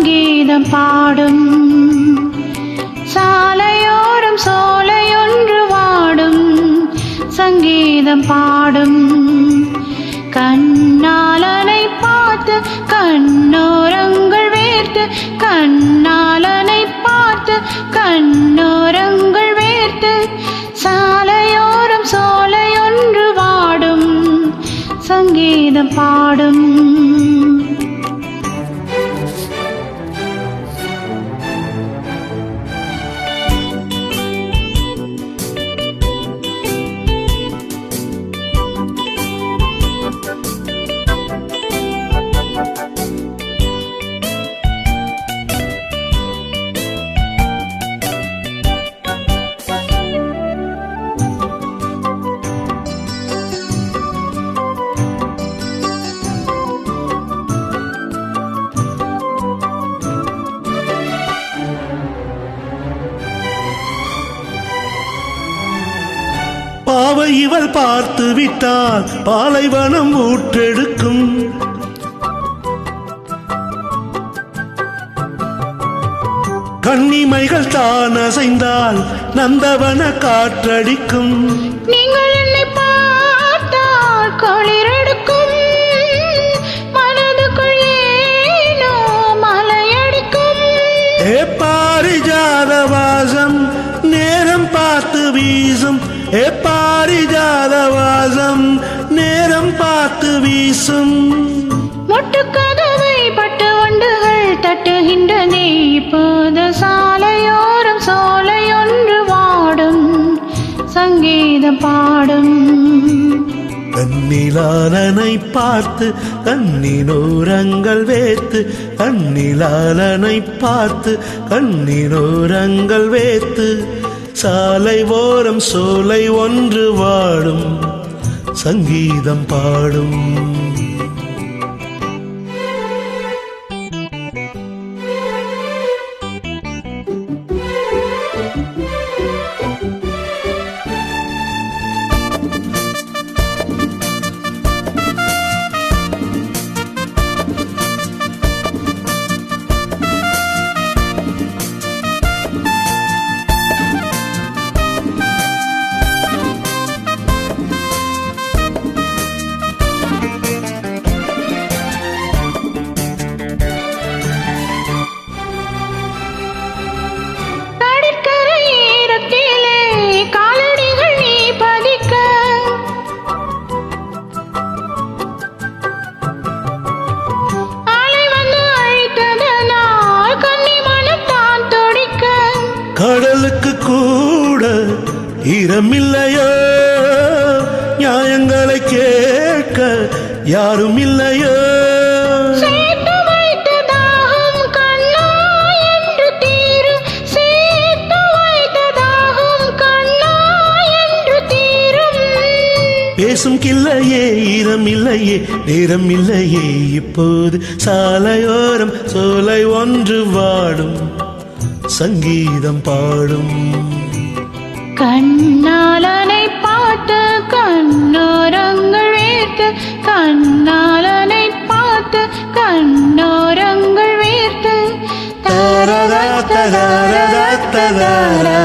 சங்கீதம் பாடும். சாலையோரம் சோலையொன்று வாடும், சங்கீதம் பாடும். கண்ணாலனை பார்த்து கண்ணோரங்கள் வேர்த்து, கண்ணாலனை பார்த்து கண்ணோரங்கள் வேர்த்து. சாலையோரம் சோலையொன்று வாடும், சங்கீதம் பாடும். பாவை இவள் பார்த்து விட்டால் பாலைவனம் ஊற்றெடுக்கும். கண்ணிமைகள் தான் அசைந்தால் நந்தவன காற்றடிக்கும். நீங்கள் என்னை பார்த்தால் குளிரெடுக்கும், மனதுக்குள் ஏனோ மலையடிக்கும். ஏ பாரிஜாத வாசம் நேரம் பார்த்து வீசும், ஏ பாரிஜாத வாசம் நேரம் பார்த்து வீசும். முட்டுக்கதவை பட்டு வண்டுகள் தட்டுகின்றனே இப்போது. சாலையோரம் சோலையொன்று வாடும், சங்கீதம் பாடும். கண்ணிலாலனை பார்த்து கண்ணினோரங்கள் வேத்து, கண்ணிலாலனை பார்த்து கண்ணினோரங்கள் வேத்து. சாலை ஓரம் சோலை ஒன்று வாடும், சங்கீதம் பாடும். கடலுக்கு கூட ஈரமில்லையோ, நியாயங்களை கேட்க யாரும் இல்லையோ. பேசும் கில்லையே ஈரமில்லையே நேரமில்லையே இப்போது. சாலையோரம் சோலை ஒன்று வாடும், சங்கீதம் பாடும். கண்ணாலனை பார்த்து கண்ணோரங்கள் வேர்த்து, கண்ணாலனை பார்த்து கண்ணோரங்கள் வேர்த்து. தரதா தரதா தரதா